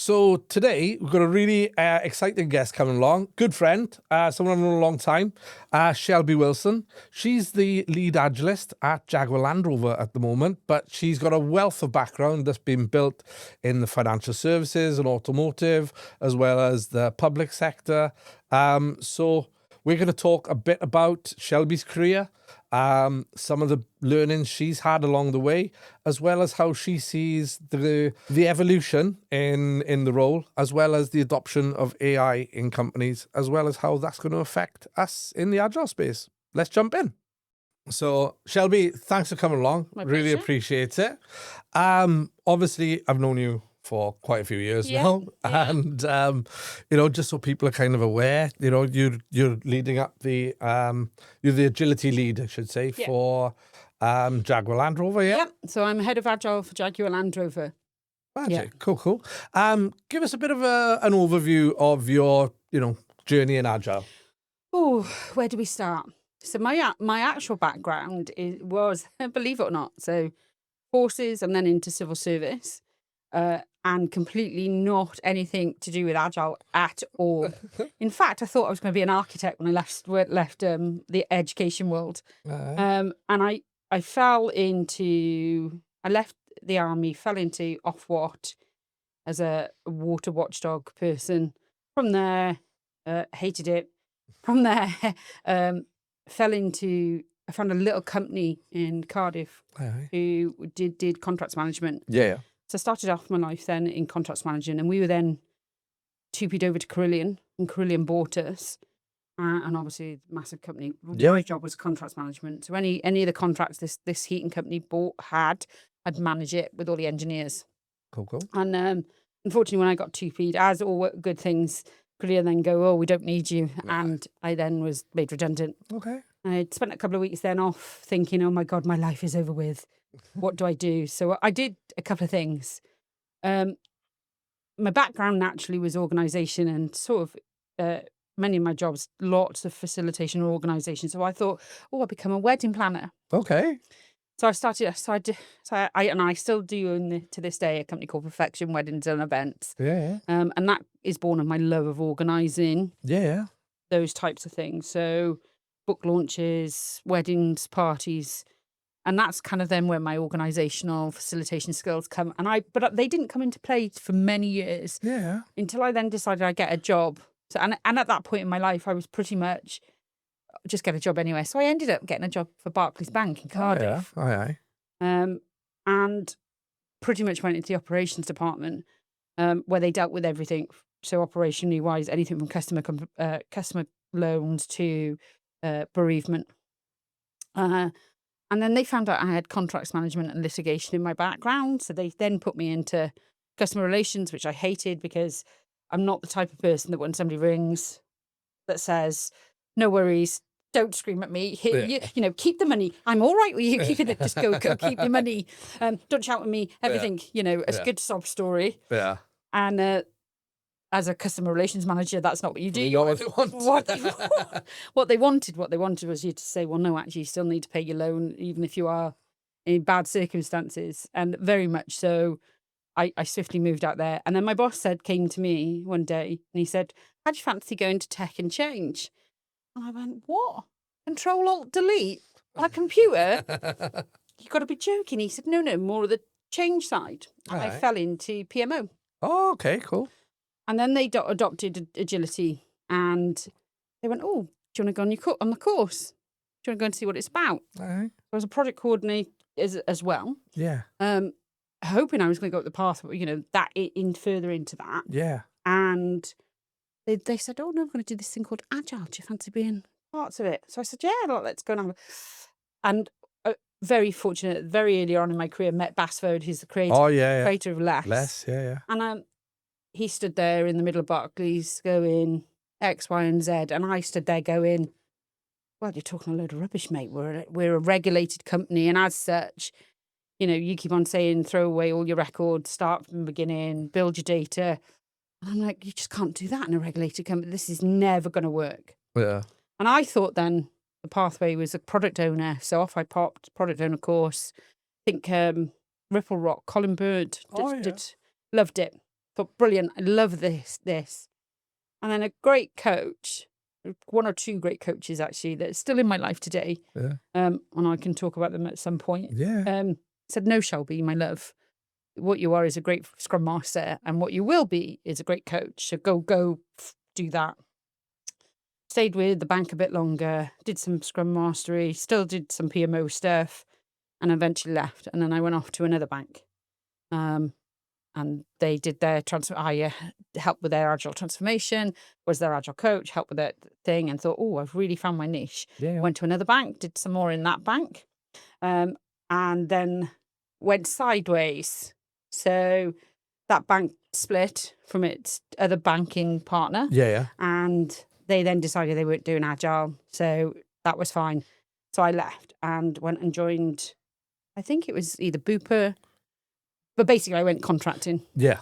So today we've got a really exciting guest coming along. Good friend, someone I've known a long time, Shelby Wilson. She's the lead agilist at Jaguar Land Rover at the moment, but she's got a wealth of background that's been built in the financial services and automotive, as well as the public sector. So we're going to talk a bit about Shelby's career, some of the learnings she's had along the way, as well as how she sees the evolution in the role, as well as the adoption of AI in companies, as well as how that's going to affect us in the agile space. Let's jump in. So, Shelby, thanks for coming along. My Really pleasure. appreciate it. Obviously, I've known you for quite a few years now, and just so people are kind of aware, you're leading up the you're the agility lead, I should say, for Jaguar Land Rover. Yeah. So I'm head of agile for Jaguar Land Rover. Magic. Cool. Give us a bit of an overview of your journey in agile. Oh, where do we start? So my actual background was, believe it or not, so forces and then into civil service, and completely not anything to do with agile at all. In fact, I thought I was going to be an architect when I left the education world. And I left the army, fell into Ofwat as a water watchdog person. From there, hated it. From there, I found a little company in Cardiff who did contracts management. Yeah. So I started off my life then in contracts management, and we were then 2P'd over to Carillion, and Carillion bought us. And obviously, massive company. My job was contracts management. So any of the contracts this heating company I'd manage it with all the engineers. Cool. And unfortunately, when I got 2P'd, as all good things, Carillion then go, oh, we don't need you. And I then was made redundant. Okay. I'd spent a couple of weeks then off thinking, oh my God, my life is over with. What do I do? So I did a couple of things. My background naturally was organisation and sort of many of my jobs, lots of facilitation or organisation. So I thought, I'll become a wedding planner. Okay. So I still do to this day a company called Perfection Weddings and Events. Yeah. And that is born of my love of organising. Yeah. Those types of things. So book launches, weddings, parties. And that's kind of then where my organisational facilitation skills come. But they didn't come into play for many years. Yeah. Until I then decided I'd get a job. So and at that point in my life, I was pretty much just get a job anyway. So I ended up getting a job for Barclays Bank in Cardiff. Oh, yeah. And pretty much went into the operations department, where they dealt with everything. So operationally wise, anything from customer loans to bereavement. And then they found out I had contracts management and litigation in my background. So they then put me into customer relations, which I hated because I'm not the type of person that when somebody rings that says, no worries, don't scream at me, keep the money. I'm all right with you keeping it. Just go keep your money. Don't shout at me. Everything, a good sob story. Yeah. And as a customer relations manager, that's not what you do. You know what they want. What they wanted was you to say, well, no, actually, you still need to pay your loan, even if you are in bad circumstances. And very much so, I swiftly moved out there. And then my boss came to me one day and he said, how do you fancy going to tech and change? And I went, what? Control-Alt-Delete? On a computer? You've got to be joking. He said, no, more of the change side. And I fell into PMO. Oh, okay, cool. And then they adopted agility, and they went, "Oh, do you want to go on the course? Do you want to go and see what it's about?" Right. I was a project coordinator as well. Yeah. Hoping I was going to go up the path, that further into that. Yeah. And they said, "Oh no, we're going to do this thing called agile. Do you fancy being parts of it?" So I said, "Yeah, let's go and have." And very fortunate, very early on in my career, met Basford, who's the creator. Oh yeah. Creator of Less. Less, yeah. And he stood there in the middle of Barclays going X, Y, and Z. And I stood there going, well, you're talking a load of rubbish, mate. We're a regulated company. And as such, you keep on saying, throw away all your records, start from the beginning, build your data. And I'm like, you just can't do that in a regulated company. This is never going to work. Yeah. And I thought then the pathway was a product owner. So off I popped, product owner course. I think Ripple Rock, Colin Bird loved it. thought, brilliant, I love this. And then a great coach, one or two great coaches actually, that's still in my life today, Yeah. and I can talk about them at some point, Yeah. said, no, Shelby, my love, what you are is a great scrum master, and what you will be is a great coach. So go do that. Stayed with the bank a bit longer, did some scrum mastery, still did some PMO stuff, and eventually left. And then I went off to another bank. And they did their I helped with their agile transformation, was their agile coach, helped with that thing, and thought, oh, I've really found my niche. Yeah. Went to another bank, did some more in that bank, and then went sideways. So that bank split from its other banking partner, Yeah. and they then decided they weren't doing agile, so that was fine. So I left and went and joined, I think it was either Bupa, but basically I went contracting. Yeah.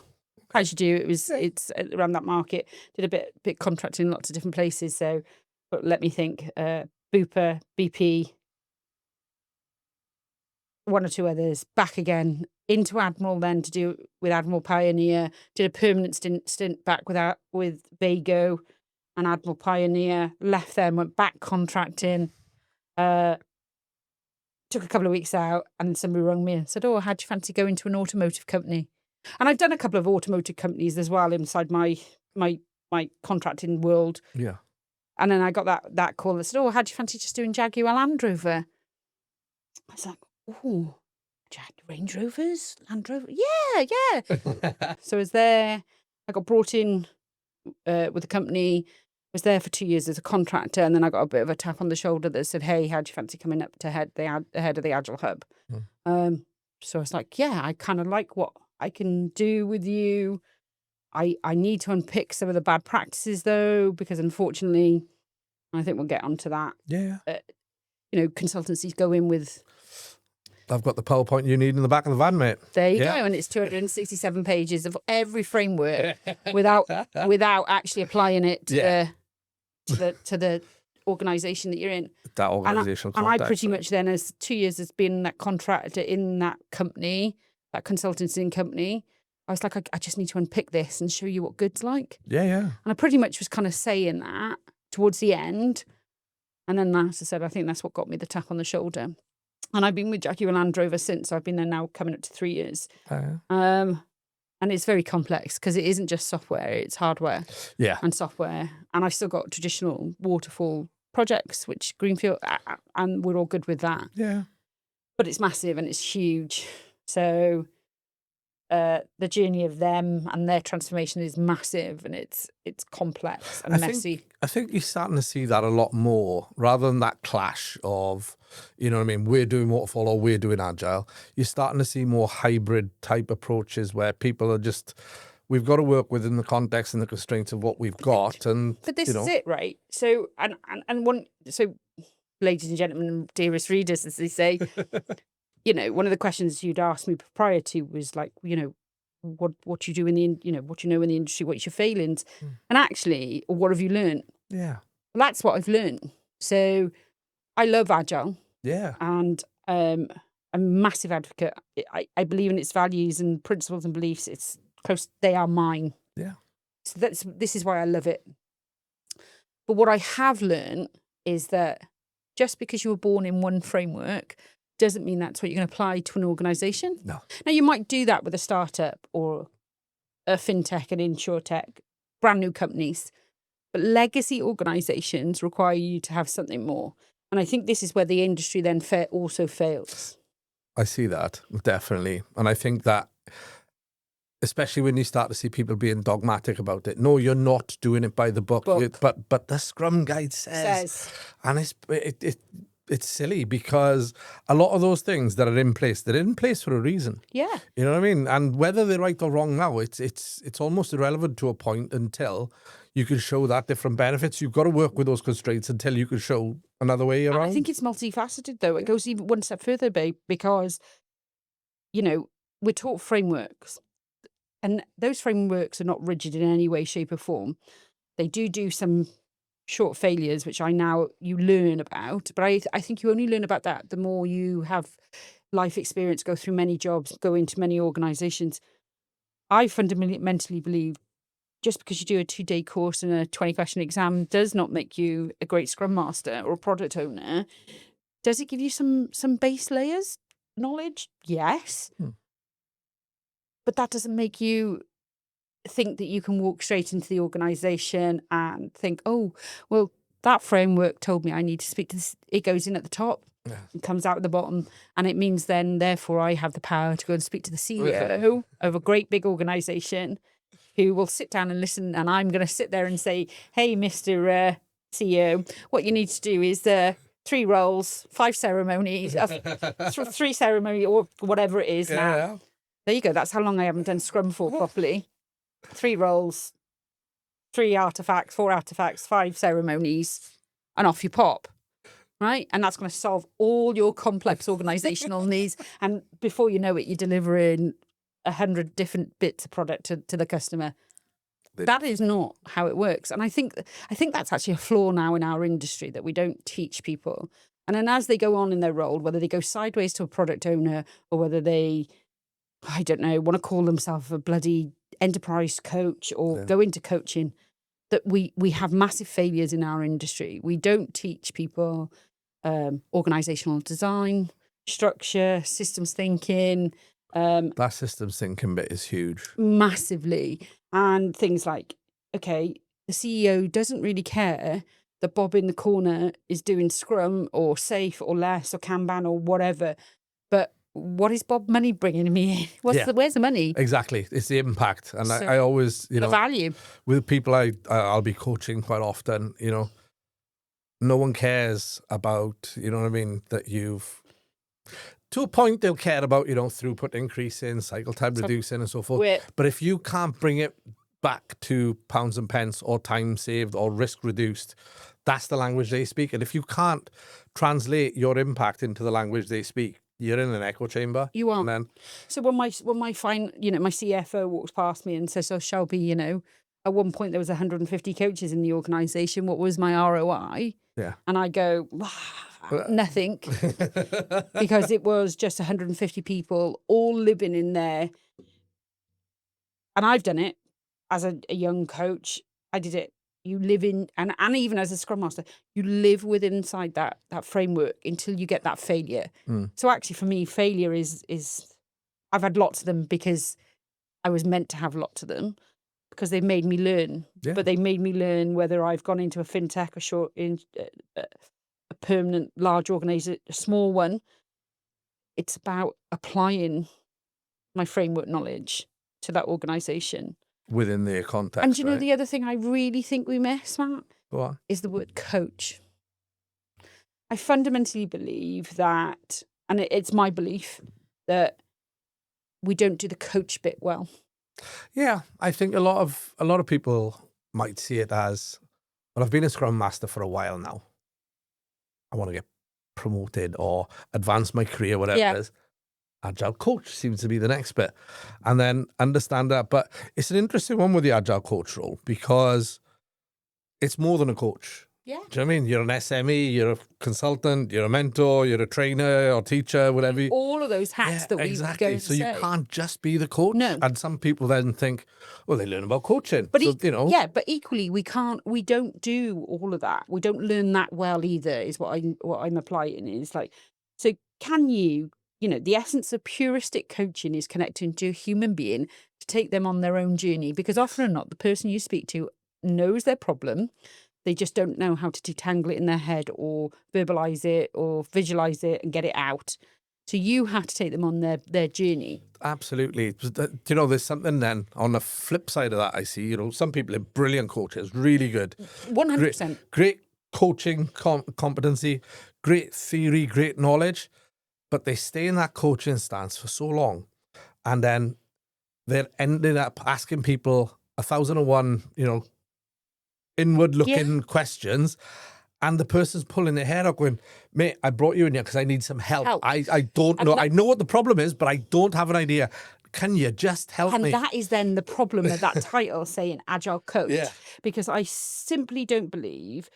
As you do, it's around that market. Did a bit contracting in lots of different places. So, but let me think: Bupa, BP, one or two others. Back again into Admiral, then to do with Admiral Pioneer. Did a permanent stint back with Vago and Admiral Pioneer. Left them, went back contracting. Took a couple of weeks out, and somebody rang me and said, "Oh, how'd you fancy going to an automotive company?" And I've done a couple of automotive companies as well inside my contracting world. Yeah. And then I got that call that said, "Oh, how'd you fancy just doing Jaguar Land Rover?" I was like, "Oh, Range Rovers, Land Rover, yeah." So I was there. I got brought in with the company. Was there for 2 years as a contractor, and then I got a bit of a tap on the shoulder that said, "Hey, how'd you fancy coming up to head of the Agile Hub?" So I was like, "Yeah, I kind of like what I can do with you. I need to unpick some of the bad practices though, because unfortunately, I think we'll get onto that. Yeah. Consultancies go in with." I've got the PowerPoint you need in the back of the van, mate. There you go, and it's 267 pages of every framework without actually applying it to the organisation that you're in. That organisational context. And I pretty much then, as 2 years as being that contractor in that company, that consultancy company, I was like, I just need to unpick this and show you what good's like. Yeah. And I pretty much was kind of saying that towards the end. And then, as I said, I think that's what got me the tap on the shoulder. And I've been with Jaguar Land Rover since. I've been there now coming up to 3 years. And it's very complex because it isn't just software, it's hardware and software. And I've still got traditional waterfall projects, which Greenfield, and we're all good with that. Yeah. But it's massive and it's huge. So the journey of them and their transformation is massive, and it's complex and messy. I think you're starting to see that a lot more, rather than that clash of, you know what I mean, we're doing waterfall or we're doing agile. You're starting to see more hybrid type approaches where people are just, we've got to work within the context and the constraints of what we've got. But this is it, right? So so ladies and gentlemen, dearest readers, as they say, one of the questions you'd asked me prior to was like, what you do in the, what you know in the industry, what's your failings, and actually, what have you learned? Yeah, well, that's what I've learned. So I love agile. Yeah, and I'm a massive advocate. I believe in its values and principles and beliefs. It's close; they are mine. Yeah. So this is why I love it. But what I have learned is that just because you were born in one framework doesn't mean that's what you're going to apply to an organisation. No. Now, you might do that with a startup or a fintech and insurtech, brand new companies. But legacy organisations require you to have something more. And I think this is where the industry then also fails. I see that, definitely. And I think that, especially when you start to see people being dogmatic about it. No, you're not doing it by the book. But the Scrum Guide says. And it's silly, because a lot of those things that are in place, they're in place for a reason. Yeah. You know what I mean? And whether they're right or wrong now, it's almost irrelevant to a point until you can show that different benefits. You've got to work with those constraints until you can show another way around. I think it's multifaceted, though. It goes even one step further, babe, because, we're taught frameworks. And those frameworks are not rigid in any way, shape or form. They do some short failures, which you learn about. But I think you only learn about that the more you have life experience, go through many jobs, go into many organisations. I fundamentally believe just because you do a 2-day course and a 20-question exam does not make you a great Scrum Master or a product owner. Does it give you some base layers knowledge? Yes. But that doesn't make you think that you can walk straight into the organization and think, oh, well, that framework told me I need to speak to this. It goes in at the top and comes out at the bottom. And it means then, therefore, I have the power to go and speak to the CEO of a great big organization who will sit down and listen. And I'm going to sit there and say, hey, Mr. CEO, what you need to do is 3 roles, 5 ceremonies, 3 ceremony or whatever it is now. There you go. That's how long I haven't done Scrum for properly. 3 roles, 3 artifacts, 4 artifacts, 5 ceremonies, and off you pop. Right? And that's going to solve all your complex organizational needs. And before you know it, you're delivering 100 different bits of product to the customer. That is not how it works. And I think that's actually a flaw now in our industry, that we don't teach people. And then as they go on in their role, whether they go sideways to a product owner or whether they, I don't know, want to call themselves a bloody enterprise coach or go into coaching, that we have massive failures in our industry. We don't teach people organizational design, structure, systems thinking. That systems thinking bit is huge. Massively. And things like, okay, the CEO doesn't really care that Bob in the corner is doing Scrum or Safe or Less or Kanban or whatever, but what is Bob money bringing me in? Where's the money? Exactly. It's the impact. And I always, the value. With people I'll be coaching quite often, no one cares about, you know what I mean, that you've, to a point they'll care about, throughput increasing, cycle time reducing and so forth. But if you can't bring it back to pounds and pence or time saved or risk reduced, that's the language they speak. And if you can't translate your impact into the language they speak, you're in an echo chamber. You are. So when my my CFO walks past me and says, "Oh, Shelby, at one point there was 150 coaches in the organisation. What was my ROI?" Yeah. And I go, nothing, because it was just 150 people all living in there. And I've done it as a young coach. I did it. You live in, and even as a Scrum Master, you live within inside that framework until you get that failure. So actually for me, failure is I've had lots of them because I was meant to have lots of them, because they made me learn. Yeah. But they made me learn whether I've gone into a fintech, a permanent large organization, a small one. It's about applying my framework knowledge to that organization. Within their context. And you know, the other thing I really think we miss, Matt, is the word coach. I fundamentally believe that, and it's my belief, that we don't do the coach bit well. Yeah, I think a lot of people might see it as, well, I've been a Scrum Master for a while now. I want to get promoted or advance my career, whatever it is. Agile coach seems to be the next bit. And then understand that. But it's an interesting one with the agile coach role, because it's more than a coach. Yeah. Do you know what I mean? You're an SME, you're a consultant, you're a mentor, you're a trainer or teacher, whatever. All of those hats that we go to So you can't just be the coach. No. And some people then think, well, they learn about coaching. But so, but equally we don't do all of that. We don't learn that well either, is what I'm applying is like, so can you, the essence of puristic coaching is connecting to a human being to take them on their own journey, because often or not, the person you speak to knows their problem. They just don't know how to detangle it in their head or verbalize it or visualize it and get it out. So you have to take them on their journey. Absolutely. There's something then on the flip side of that, I see, some people are brilliant coaches, really good. 100%. Great coaching competency, great theory, great knowledge, but they stay in that coaching stance for so long. And then they're ending up asking people 1,001, inward-looking questions, and the person's pulling their hair out going, mate, I brought you in here because I need some help. I don't know. I know what the problem is, but I don't have an idea. Can you just help me? And that is then the problem of that title saying Agile Coach. Yeah. Because I simply don't believe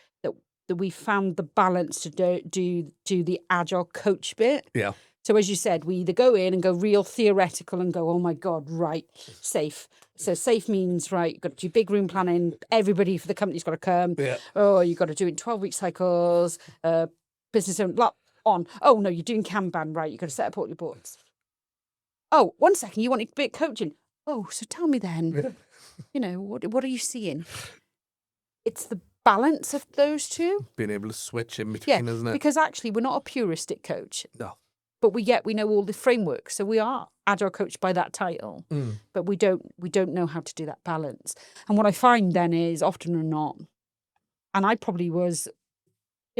that we found the balance to do the Agile Coach bit. Yeah. So as you said, we either go in and go real theoretical and go, oh my God, right, safe. So safe means, right, you've got to do big room planning. Everybody for the company's got to come. Yeah. Oh, you've got to do it in 12-week cycles. Business owner, blah, on. Oh, no, you're doing Kanban, right. You've got to set up all your boards. Oh, 1 second, you want a bit of coaching. Oh, so tell me then, what are you seeing? It's the balance of those two. Being able to switch in between, isn't it? Because actually we're not a puristic coach. No. But we know all the frameworks. So we are agile coach by that title. But we don't know how to do that balance. And what I find then is often or not, and I probably was,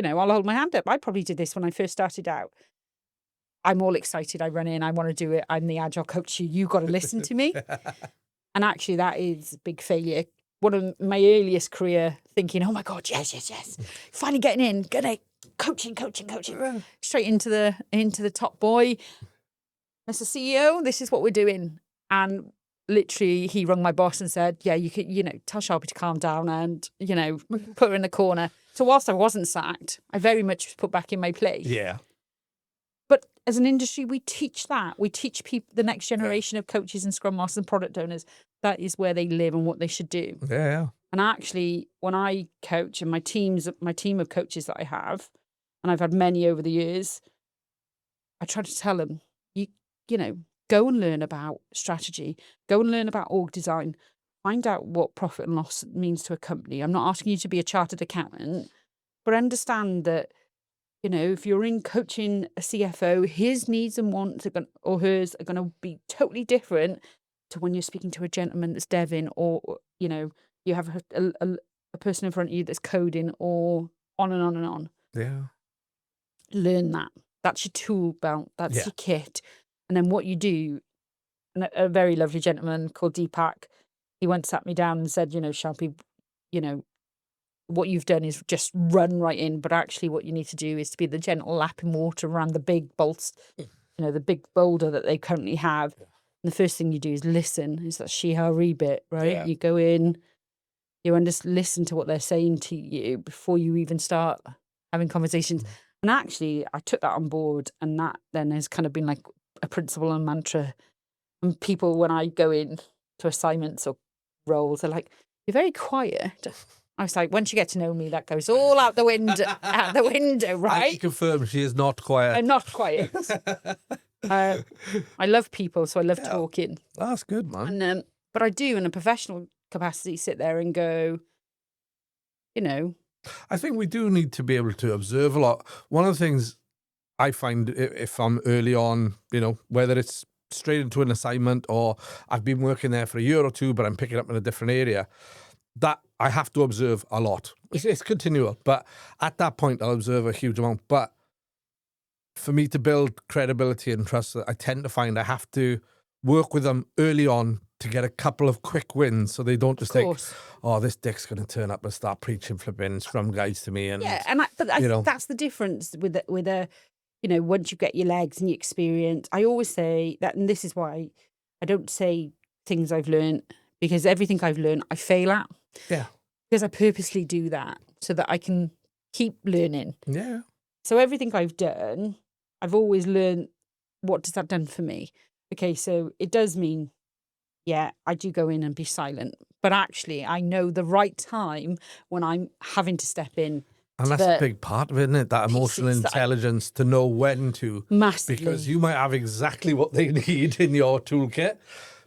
I'll hold my hand up. I probably did this when I first started out. I'm all excited. I run in. I want to do it. I'm the agile coach. You got to listen to me. And actually that is a big failure. One of my earliest career thinking, oh my God, yes. Finally getting in, coaching. Straight into the top boy. Mr. CEO, this is what we're doing. And literally he rung my boss and said, yeah, you could, tell Shelby to calm down and, put her in the corner. So whilst I wasn't sacked, I very much was put back in my place. Yeah. But as an industry, we teach that. We teach people, the next generation of coaches and scrum masters and product owners, that is where they live and what they should do. Yeah. And actually, when I coach and my team of coaches that I have, and I've had many over the years, I try to tell them, go and learn about strategy, go and learn about org design, find out what profit and loss means to a company. I'm not asking you to be a chartered accountant, but understand that, if you're in coaching a CFO, his needs and wants or hers are going to be totally different to when you're speaking to a gentleman that's deving, or, you have a person in front of you that's coding, or on and on and on. Yeah. Learn that. That's your tool belt. That's your kit. And then what you do, and a very lovely gentleman called Deepak, he once sat me down and said, Shelby, what you've done is just run right in, but actually what you need to do is to be the gentle lap in water around the big bolts, the big boulder that they currently have. And the first thing you do is listen. Is that she-her bit, right? Yeah. You go in, you just listen to what they're saying to you before you even start having conversations. And actually, I took that on board, and that then has kind of been like a principle and mantra. And people, when I go in to assignments or roles, they're like, "You're very quiet." I was like, once you get to know me, that goes all out the window. Right? I can confirm she is not quiet. I'm not quiet. I love people, so I love talking. That's good, man. And but I do, in a professional capacity, sit there and go, I think we do need to be able to observe a lot. One of the things I find, if I'm early on, whether it's straight into an assignment or I've been working there for a year or two, but I'm picking up in a different area, that I have to observe a lot. It's continual, but at that point I'll observe a huge amount. But for me to build credibility and trust, I tend to find I have to work with them early on to get a couple of quick wins, so they don't just think, "Oh, this dick's going to turn up and start preaching flipping Scrum guides to me." And but I think that's the difference with a once you get your legs and your experience. I always say that, and this is why I don't say things I've learned, because everything I've learned I fail at. Yeah. Because I purposely do that so that I can keep learning. Yeah. So everything I've done, I've always learned, what does that done for me? Okay, so it does mean, I do go in and be silent. But actually, I know the right time when I'm having to step in. And that's a big part of it, isn't it? That emotional intelligence to know when to. Massively. Because you might have exactly what they need in your toolkit.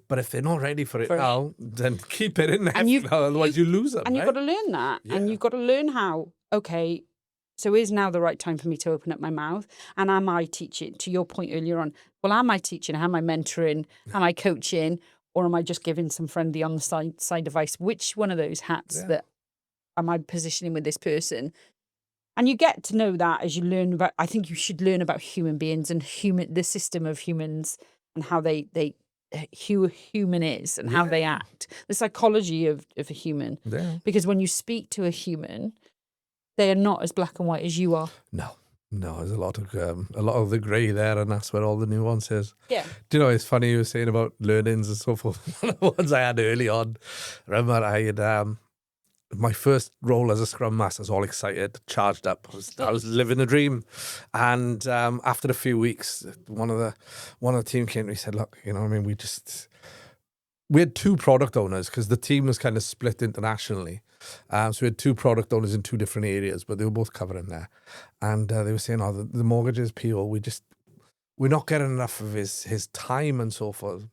But if they're not ready for it now, then keep it in there. Otherwise, you lose them. And you've got to learn that. Yeah. And you've got to learn how, okay, so is now the right time for me to open up my mouth? And am I teaching? To your point earlier on, well, am I teaching? Am I mentoring? Am I coaching? Or am I just giving some friendly on the side advice? Which one of those hats that am I positioning with this person? And you get to know that as you learn about, I think you should learn about human beings and the system of humans and how who a human is and how they act, the psychology of a human. Yeah. Because when you speak to a human, they are not as black and white as you are. No, there's a lot of the grey there, and that's where all the nuance is. Yeah. Do you know, it's funny you were saying about learnings and so forth. One of the ones I had early on, I remember I had my first role as a Scrum Master, I was all excited, charged up. I was living the dream. And after a few weeks, one of the team came to me and said, look, you know what I mean, we had 2 product owners because the team was kind of split internationally. So we had 2 product owners in 2 different areas, but they were both covering there. And they were saying, oh, the mortgages PO, we're not getting enough of his time and so forth.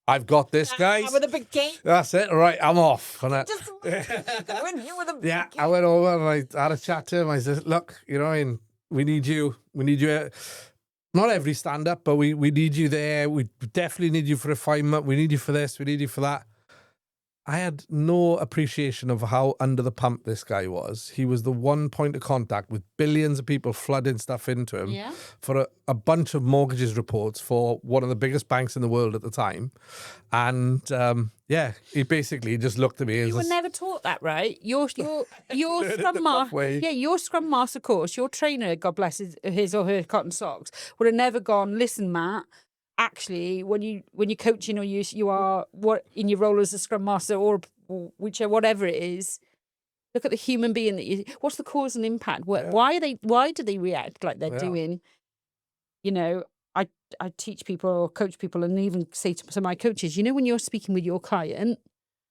I've got this, guys. With a big cake. That's it. Right, I'm off. And Just with a yeah, I went over and I had a chat to him. I said, look, you know, we need you. We need you. Not every stand-up, but we need you there. We definitely need you for refinement. We need you for this. We need you for that. I had no appreciation of how under the pump this guy was. He was the one point of contact with billions of people flooding stuff into him for a bunch of mortgages reports for one of the biggest banks in the world at the time. And he basically just looked at me as you were never taught that, right? Your Scrum Master, your Scrum Master course, your trainer, God bless his or her cotton socks, would have never gone, listen, Matt, actually, when you're coaching or you are what in your role as a Scrum Master or whichever, whatever it is, look at the human being that what's the cause and impact? Why do they react like they're doing? You know, I teach people or coach people and even say to my coaches, you know, when you're speaking with your client,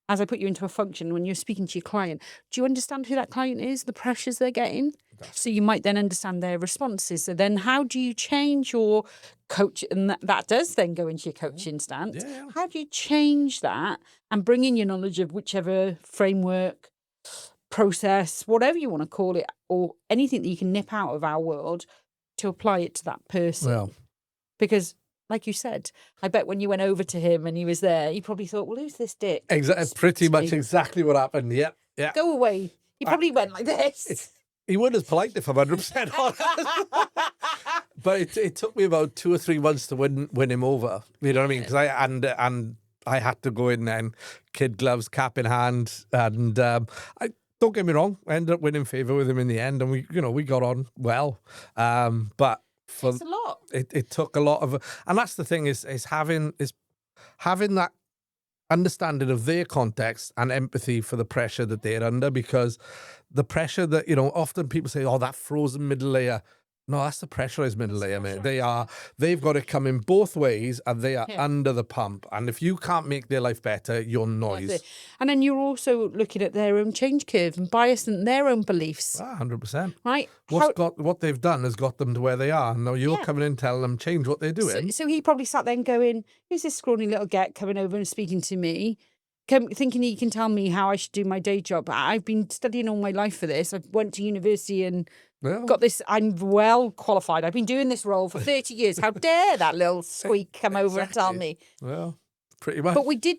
as I put you into a function, when you're speaking to your client, do you understand who that client is, the pressures they're getting? So you might then understand their responses. So then how do you change your coach? And that does then go into your coaching stance. Yeah. How do you change that and bring in your knowledge of whichever framework, process, whatever you want to call it, or anything that you can nip out of our world to apply it to that person? Well, because like you said, I bet when you went over to him and he was there, you probably thought, well, who's this dick? pretty much exactly what happened. Yeah. Go away. He probably went like this. He wasn't as polite, if I'm 100% honest. But it took me about 2 or 3 months to win him over. You know what I mean? Because I had to go in and kid gloves, cap in hand, and I don't get me wrong, I ended up winning favour with him in the end, and we got on well. But it's a lot. It took a lot of, and that's the thing is having that understanding of their context and empathy for the pressure that they're under, because the pressure that, often people say, oh, that frozen middle layer. No, that's the pressurized middle layer, mate. They've got to come in both ways, and they are under the pump. And if you can't make their life better, you're noise. And then you're also looking at their own change curve and bias and their own beliefs. 100%. Right. What they've done has got them to where they are. And now you're coming in telling them change what they're doing. So he probably sat there and going, who's this scrawny little get coming over and speaking to me? Thinking he can tell me how I should do my day job. I've been studying all my life for this. I went to university and got this. I'm well qualified. I've been doing this role for 30 years. How dare that little squeak come over and tell me? Well, pretty much. But we do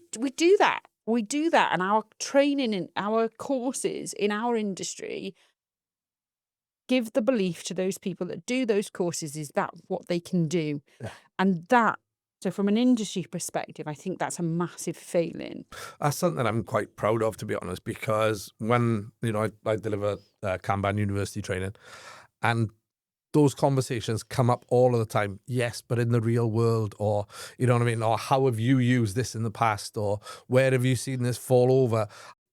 that. We do that. And our training and our courses in our industry give the belief to those people that do those courses is that what they can do. Yeah. And so from an industry perspective, I think that's a massive failing. That's something I'm quite proud of, to be honest, because when, I deliver Kanban university training, and those conversations come up all of the time. Yes, but in the real world, or, you know what I mean? Or how have you used this in the past? Or where have you seen this fall over?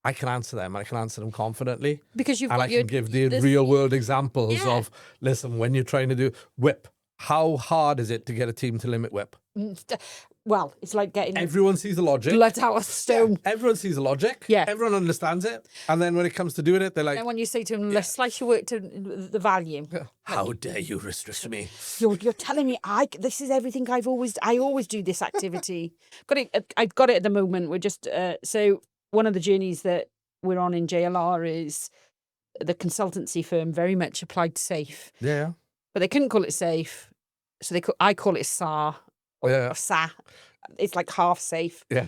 I can answer them. I can answer them confidently. Because I can give the real world examples of, listen, when you're trying to do whip, how hard is it to get a team to limit whip? Well, it's like getting... Everyone sees the logic. Blood out of stone. Yeah, everyone sees the logic. Yeah. Everyone understands it. And then when it comes to doing it, they're like... And when you say to them, let's slice your work to the value. How dare you restrict me? You're telling me this is everything I always do this activity. I've got it at the moment. We're just... so one of the journeys that we're on in JLR is the consultancy firm very much applied SAFE. Yeah. But they couldn't call it SAFE. So I call it SAR. Or SA. It's like half safe. Yeah.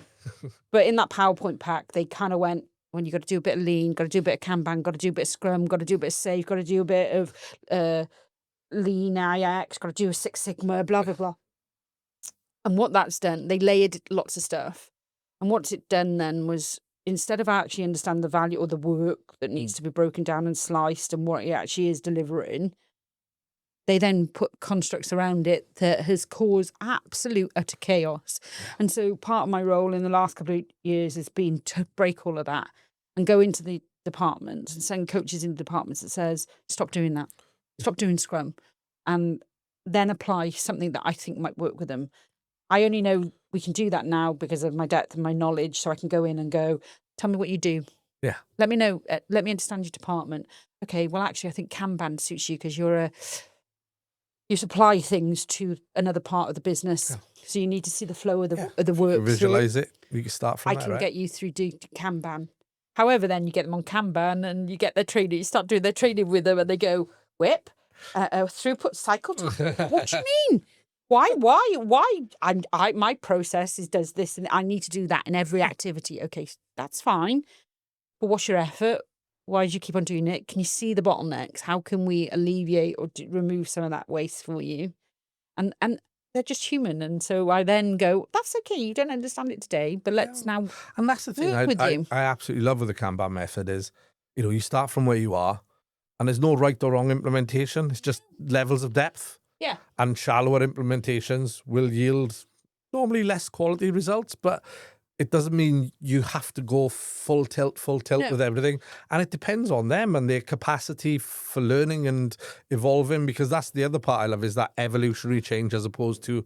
But in that PowerPoint pack, they kind of went, when you got to do a bit of lean, got to do a bit of Kanban, got to do a bit of Scrum, got to do a bit of safe, got to do a bit of lean IX, got to do a Six Sigma, blah, blah, blah. And what that's done, they layered lots of stuff. And what's it done then was, instead of actually understand the value or the work that needs to be broken down and sliced and what it actually is delivering, they then put constructs around it that has caused absolute utter chaos. And so part of my role in the last couple of years has been to break all of that and go into the departments and send coaches into departments that says, stop doing that, stop doing Scrum, and then apply something that I think might work with them. I only know we can do that now because of my depth and my knowledge, so I can go in and go, tell me what you do. Yeah. Let me know. Let me understand your department. Okay, well, actually, I think Kanban suits you because you supply things to another part of the business. So you need to see the flow of the work. Visualize it. You can start from I there, can right? get you through to Kanban. However, then you get them on Kanban and you get their training. You start doing their training with them and they go, whip, throughput cycle time. What do you mean? Why? My process does this and I need to do that in every activity. Okay, that's fine. But what's your effort? Why do you keep on doing it? Can you see the bottlenecks? How can we alleviate or remove some of that waste for you? And they're just human. And so I then go, that's okay. You don't understand it today, but let's now And that's the thing work with you. I absolutely love with the Kanban method is, you start from where you are and there's no right or wrong implementation. It's just levels of depth. Yeah. And shallower implementations will yield normally less quality results, but it doesn't mean you have to go full tilt No. with everything. And it depends on them and their capacity for learning and evolving, because that's the other part I love, is that evolutionary change as opposed to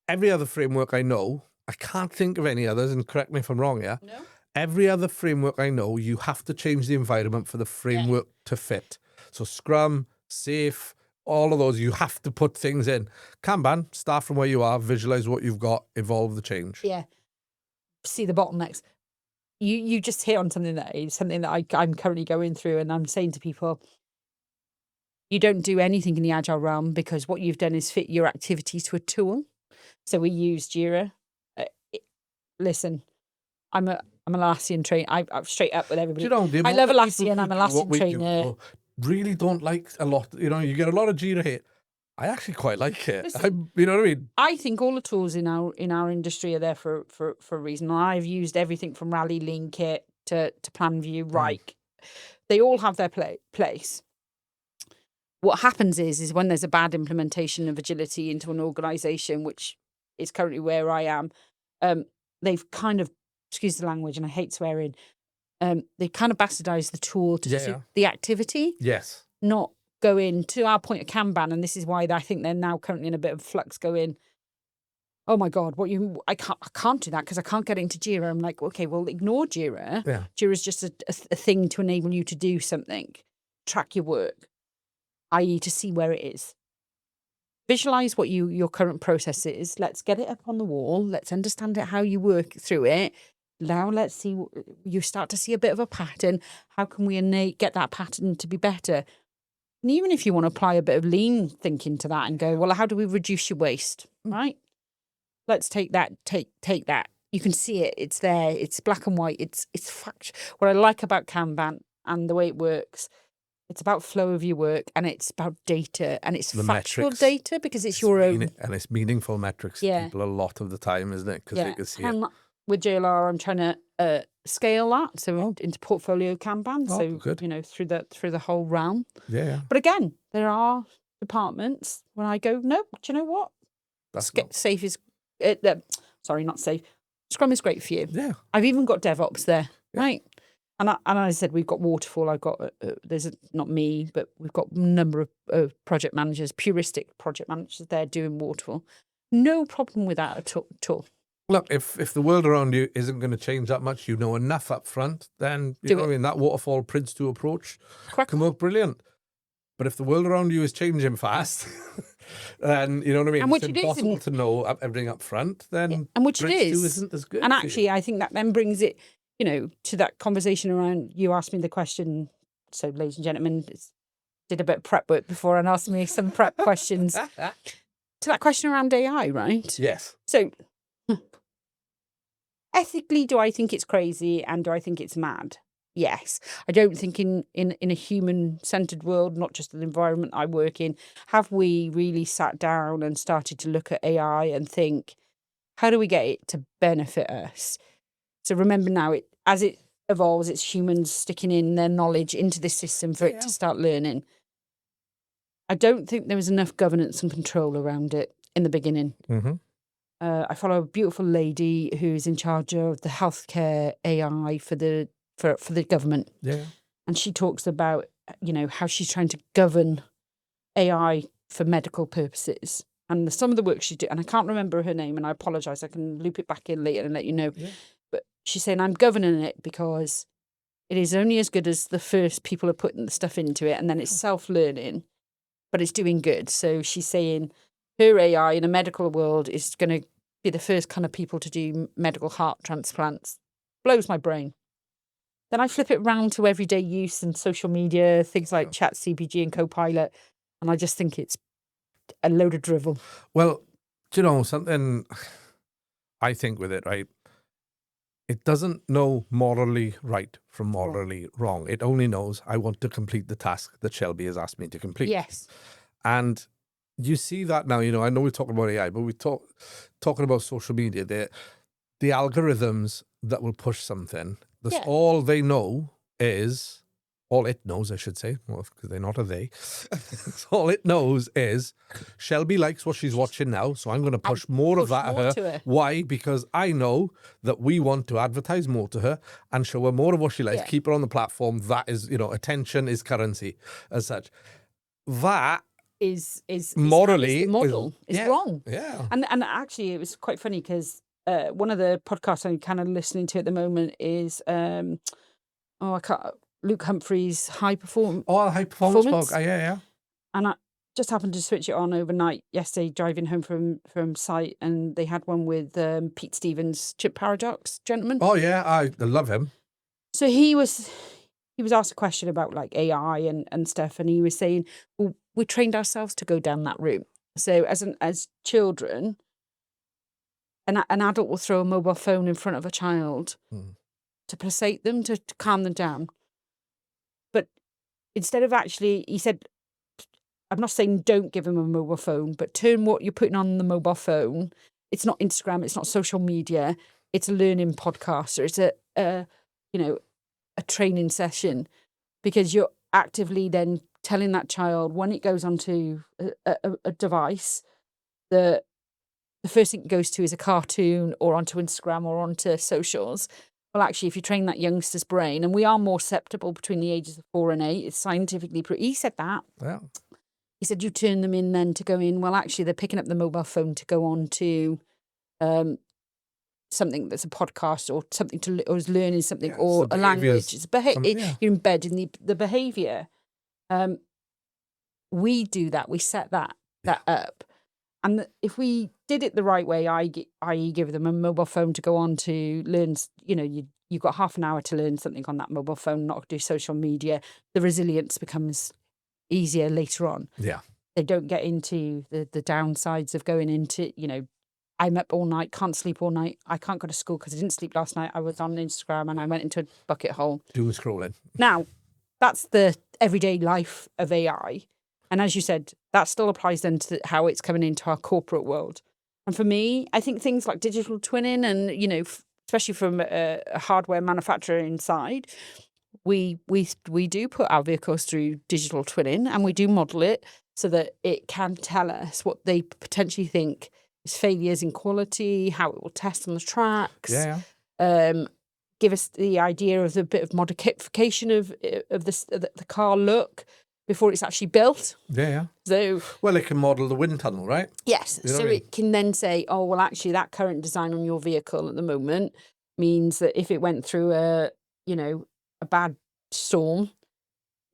every other framework I know. I can't think of any others, and correct me if I'm wrong here. No. Every other framework I know, you have to change the environment for the framework to fit. So Scrum, Safe, all of those, you have to put things in. Kanban, start from where you are, visualize what you've got, evolve the change. Yeah. See the bottlenecks. You just hit on something that I'm currently going through, and I'm saying to people, you don't do anything in the agile realm because what you've done is fit your activities to a tool. So we use Jira. Listen, I'm a Atlassian trainer. I'm straight up with everybody. I love Atlassian. I'm a Atlassian trainer. Really don't like a lot. You get a lot of Jira hate. I actually quite like it. You know what I mean? I think all the tools in our industry are there for a reason. I've used everything from Rally, Lean Kit to PlanView, Rike. They all have their place. What happens is when there's a bad implementation of agility into an organization, which is currently where I am, they've kind of, excuse the language, and I hate swearing, they kind of bastardized the tool to suit the activity. Yes. Not go in to our point of Kanban, and this is why I think they're now currently in a bit of flux going, oh my God, I can't do that because I can't get into Jira. I'm like, okay, well, ignore Jira. Yeah. Jira is just a thing to enable you to do something, track your work, i.e. to see where it is. Visualize what your current process is. Let's get it up on the wall. Let's understand it, how you work through it. Now let's see, you start to see a bit of a pattern. How can we get that pattern to be better? And even if you want to apply a bit of lean thinking to that and go, well, how do we reduce your waste, right? Let's take that. You can see it. It's there. It's black and white. It's fact. What I like about Kanban and the way it works, it's about flow of your work and it's about data and it's the factual metrics. Data because it's your own. And it's meaningful metrics to people a lot of the time, isn't it? Because they can see it. With JLR, I'm trying to scale that into portfolio Kanban. Good. Through the whole realm. Yeah. But again, there are departments when I go, no, do you know what? Safe is, sorry, not safe. Scrum is great for you. Yeah. I've even got DevOps there, right? And I said we've got Waterfall. I've got not me, but we've got a number of project managers, puristic project managers there doing Waterfall. No problem with that at all. Look, if the world around you isn't going to change that much, you know enough up front, then you know what I mean, that waterfall Prince 2 approach can work brilliant. But if the world around you is changing fast, then you know what I mean, and it's impossible to know everything up front, then and which Prince it is 2 isn't as good. And actually, I think that then brings it, to that conversation around, you asked me the question, so ladies and gentlemen, did a bit of prep work before and asked me some prep questions. To that question around AI, right? Yes. So, ethically, do I think it's crazy and do I think it's mad? Yes. I don't think in a human-centered world, not just the environment I work in, have we really sat down and started to look at AI and think, how do we get it to benefit us? So remember now, as it evolves, it's humans sticking in their knowledge into this system for it to start learning. I don't think there was enough governance and control around it in the beginning. Mm-hmm. I follow a beautiful lady who's in charge of the healthcare AI for the for the government. Yeah. And she talks about, how she's trying to govern AI for medical purposes. And some of the work she did, and I can't remember her name, and I apologise, I can loop it back in later and let you know. Yeah. But she's saying, I'm governing it because it is only as good as the first people are putting the stuff into it, and then it's self-learning, but it's doing good. So she's saying her AI in a medical world is going to be the first kind of people to do medical heart transplants. Blows my brain. Then I flip it around to everyday use and social media, things like ChatGPT and Copilot, and I just think it's a load of drivel. Well, do you know something I think with it, right? It doesn't know morally right from morally wrong. It only knows I want to complete the task that Shelby has asked me to complete. Yes. And you see that now, I know we're talking about AI, but we're talking about social media. The algorithms that will push something, all they know is, all it knows, I should say, well, because they're not a they. All it knows is Shelby likes what she's watching now, so I'm going to push more of that at her. Why? Because I know that we want to advertise more to her and show her more of what she likes, keep her on the platform. That is, attention is currency as such. That is morally the model is wrong. Yeah. And actually it was quite funny because one of the podcasts I'm kind of listening to at the moment is Luke Humphrey's High Performance. Oh, High Performance blog. Yeah. And I just happened to switch it on overnight yesterday, driving home from site, and they had one with Pete Stevens, Chip Paradox gentleman. Oh yeah, I love him. So he was asked a question about like AI and stuff, and he was saying, well, we trained ourselves to go down that route. So as children, an adult will throw a mobile phone in front of a child to placate them, to calm them down. But instead of actually, he said, I'm not saying don't give them a mobile phone, but turn what you're putting on the mobile phone. It's not Instagram, it's not social media, it's a learning podcast, or it's a training session, because you're actively then telling that child when it goes onto a device, the first thing it goes to is a cartoon or onto Instagram or onto socials. Well, actually, if you train that youngster's brain, and we are more susceptible between the ages of 4 and 8, it's scientifically he said that. Yeah. He said you turn them in then to go in, well, actually, they're picking up the mobile phone to go on to something that's a podcast or something or is learning something, or a language. It's you're embedding the behaviour. We do that. We set that up. And if we did it the right way, i.e. give them a mobile phone to go on to learn, you've got half an hour to learn something on that mobile phone, not do social media, the resilience becomes easier later on. Yeah. They don't get into the downsides of going into, I'm up all night, can't sleep all night. I can't go to school because I didn't sleep last night. I was on Instagram and I went into a bucket hole. Doom scrolling. Now, that's the everyday life of AI. And as you said, that still applies then to how it's coming into our corporate world. And for me, I think things like digital twinning and, especially from a hardware manufacturing side, we do put our vehicles through digital twinning, and we do model it so that it can tell us what they potentially think is failures in quality, how it will test on the tracks. Yeah. Give us the idea of the bit of modification of the car look before it's actually built. Yeah. So, well, it can model the wind tunnel, right? Yes. So it can then say, oh, well, actually, that current design on your vehicle at the moment means that if it went through a bad storm,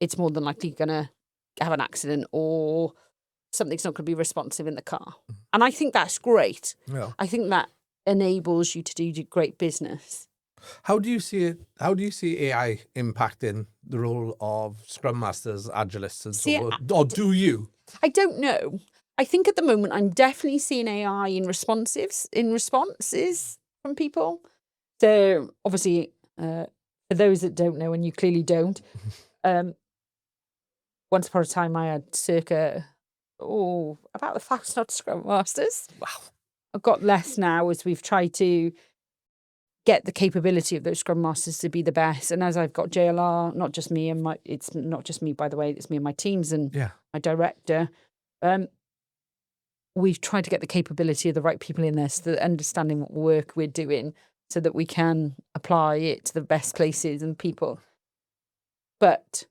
it's more than likely going to have an accident, or something's not going to be responsive in the car. And I think that's great. Yeah. I think that enables you to do great business. How do you see it? How do you see AI impacting the role of Scrum Masters, Agilists, and so on? Or do you? I don't know. I think at the moment I'm definitely seeing AI in responses from people. So obviously, for those that don't know, and you clearly don't, once upon a time I had circa about 1,000 Scrum Masters. Wow. I've got less now as we've tried to get the capability of those Scrum Masters to be the best. And as I've got JLR, not just me and it's not just me, by the way, it's me and my teams and my director. We've tried to get the capability of the right people in there, so that understanding what work we're doing, so that we can apply it to the best places and people. But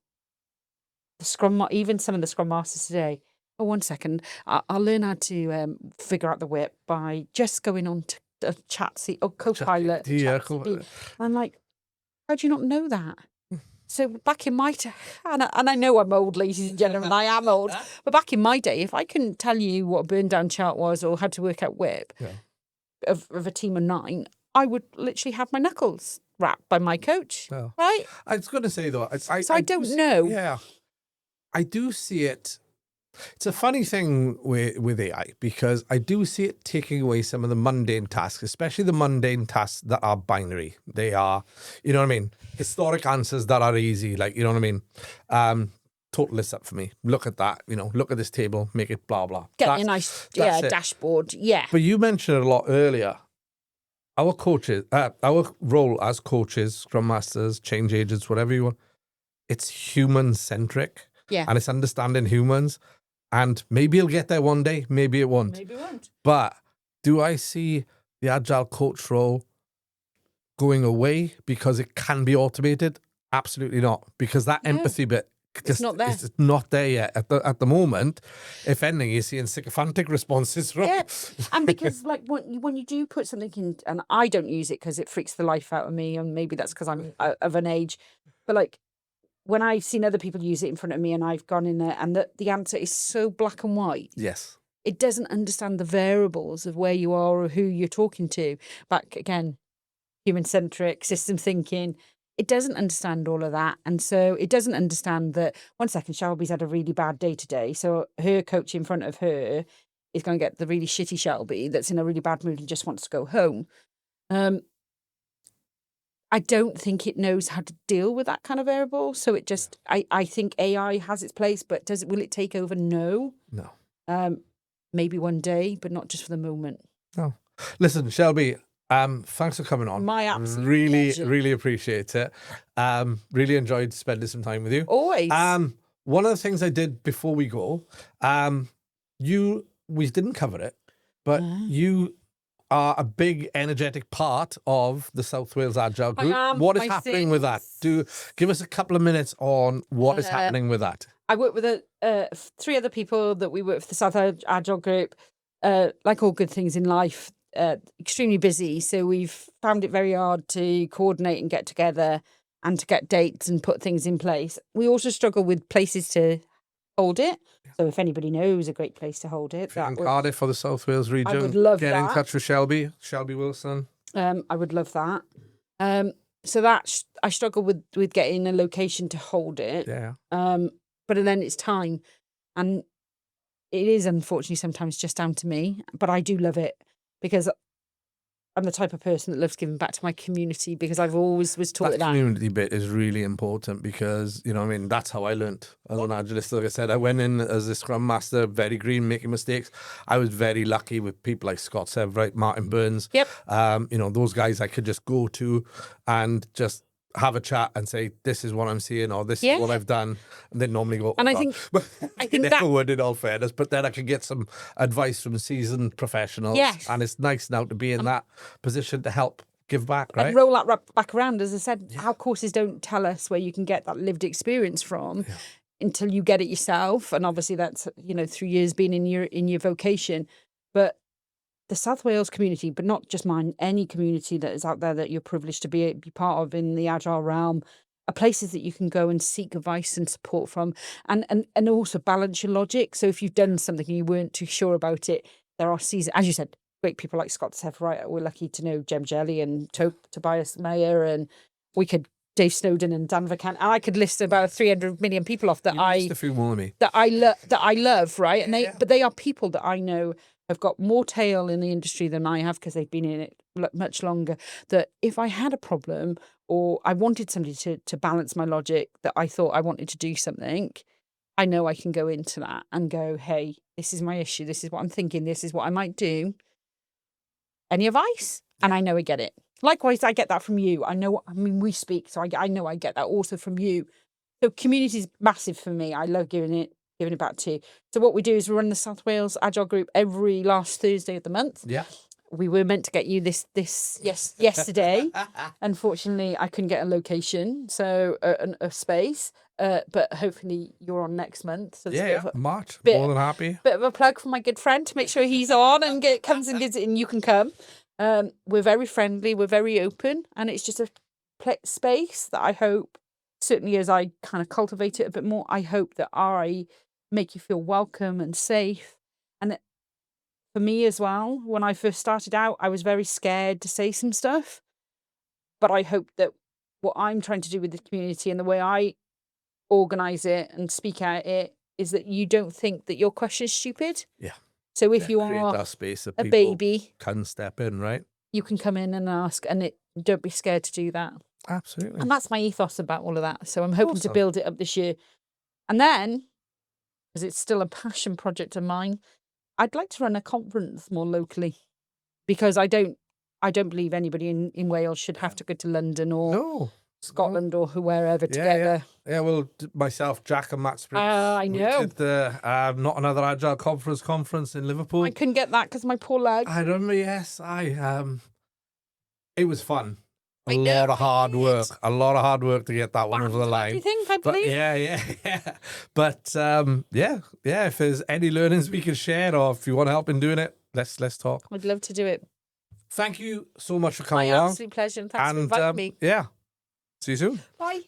even some of the Scrum Masters today, oh, 1 second, I'll learn how to figure out the whip by just going on to Chatseat or Copilot. ChatGPT. I'm like, how do you not know that? So back in my day, and I know I'm old, ladies and gentlemen, I am old, but back in my day, if I couldn't tell you what a burn down chart was or how to work out whip of a team of 9, I would literally have my knuckles wrapped by my coach, right? I was going to say, though, I don't know. Yeah, I do see it. It's a funny thing with AI, because I do see it taking away some of the mundane tasks, especially the mundane tasks that are binary. They are, you know what I mean? Historic answers that are easy, like, you know what I mean? Total list up for me. Look at that, look at this table, make it blah, blah. Get a nice dashboard, yeah. But you mentioned it a lot earlier. Our coaches, our role as coaches, Scrum Masters, change agents, whatever you want, it's human-centric. Yeah. And it's understanding humans. And maybe it'll get there one day, maybe it won't. Maybe it won't. But do I see the agile coach role going away because it can be automated? Absolutely not. Because that empathy bit, it's not there. It's not there yet at the moment. If anything, you're seeing sycophantic responses. Yeah, and because like when you do put something in, and I don't use it because it freaks the life out of me, and maybe that's because I'm of an age, but like, when I've seen other people use it in front of me and I've gone in there and the answer is so black and white. Yes. It doesn't understand the variables of where you are or who you're talking to. Back again, human-centric, system thinking. It doesn't understand all of that. And so it doesn't understand that, 1 second, Shelby's had a really bad day today. So her coach in front of her is going to get the really shitty Shelby that's in a really bad mood and just wants to go home. I don't think it knows how to deal with that kind of variable. So it just, I think AI has its place, but will it take over? No. No. Maybe one day, but not just for the moment. No. Listen, Shelby, thanks for coming on. My absolute pleasure. Really appreciate it. Really enjoyed spending some time with you. Always. One of the things I did before we go, we didn't cover it, but you are a big, energetic part of the South Wales Agile Group. What is happening with that? Give us a couple of minutes on what is happening with that. I work with 3 other people that we work with the South Agile Group. Like all good things in life, extremely busy. So we've found it very hard to coordinate and get together and to get dates and put things in place. We also struggle with places to hold it. So if anybody knows a great place to hold it, in Cardiff for the South Wales region, I would love get that. in touch with Shelby Wilson. I would love that. So that I struggle with getting a location to hold it. Yeah. But then it's time, and it is unfortunately sometimes just down to me. But I do love it because I'm the type of person that loves giving back to my community, because I've always was taught that. Community bit is really important, because, you know what I mean, that's how I learned as an agilist. Like I said, I went in as a Scrum Master, very green, making mistakes. I was very lucky with people like Scott Severite, Martin Burns. Yep. Those guys I could just go to and just have a chat and say, this is what I'm seeing, or this is what I've done, and they normally go, and I think never would, in all fairness, but then I could get some advice from seasoned professionals. Yes. And it's nice now to be in that position to help give back, right? And roll that back around. As I said, our courses don't tell us where you can get that lived experience from until you get it yourself, and obviously that's through years being in your vocation. But the South Wales community, but not just mine, any community that is out there that you're privileged to be part of in the Agile realm, are places that you can go and seek advice and support from, and also balance your logic. So if you've done something and you weren't too sure about it, there are seasons, as you said, great people like Scott Severite. We're lucky to know Jem Jelly and Tobias Mayer, and Dave Snowden and Dan Vacan, and I could list about 300 million people off that a few more than me. that I love, right? And but they are people that I know have got more tail in the industry than I have, because they've been in it much longer. That if I had a problem or I wanted somebody to balance my logic, that I thought I wanted to do something, I know I can go into that and go, hey, this is my issue. This is what I'm thinking. This is what I might do. Any advice? And I know I get it. Likewise, I get that from you. We speak, so I know I get that also from you. So community is massive for me. I love giving it back to you. So what we do is we run the South Wales Agile Group every last Thursday of the month. Yeah. we were meant to get you this yesterday. Unfortunately, I couldn't get a location, so a space. But hopefully you're on next month. So it's a bit Yeah, of a, March. bit- More than happy. bit of a plug for my good friend to make sure he's on and comes and gives it, and you can come. We're very friendly, we're very open, and it's just a space that I hope, certainly as I kind of cultivate it a bit more, I hope that I make you feel welcome and safe. And for me as well, when I first started out, I was very scared to say some stuff. But I hope that what I'm trying to do with the community and the way I organize it and speak at it is that you don't think that your question is stupid. Yeah. So if you Create are that space that a people baby, can step in, right? you can come in and ask, and don't be scared to do that. Absolutely. And that's my ethos about all of that. So I'm hoping to Awesome. build it up this year. And then, because it's still a passion project of mine, I'd like to run a conference more locally, because I don't believe anybody in Wales should have to go to London or No. Scotland or wherever together. Yeah, well, myself, Jack and Matt Spriggs. I know. We did the Not Another Agile conference in Liverpool. I couldn't get that because my poor leg. I remember, yes. It was fun. A I know, lot of hard it work. is. A lot of hard work to get that one over the line. Do you think? I But believe. yeah. But yeah. If there's any learnings we can share, or if you want help in doing it, let's talk. I'd love to do it. Thank you so much for My coming along. absolute pleasure. And thanks for inviting me. Yeah. See you soon. Bye.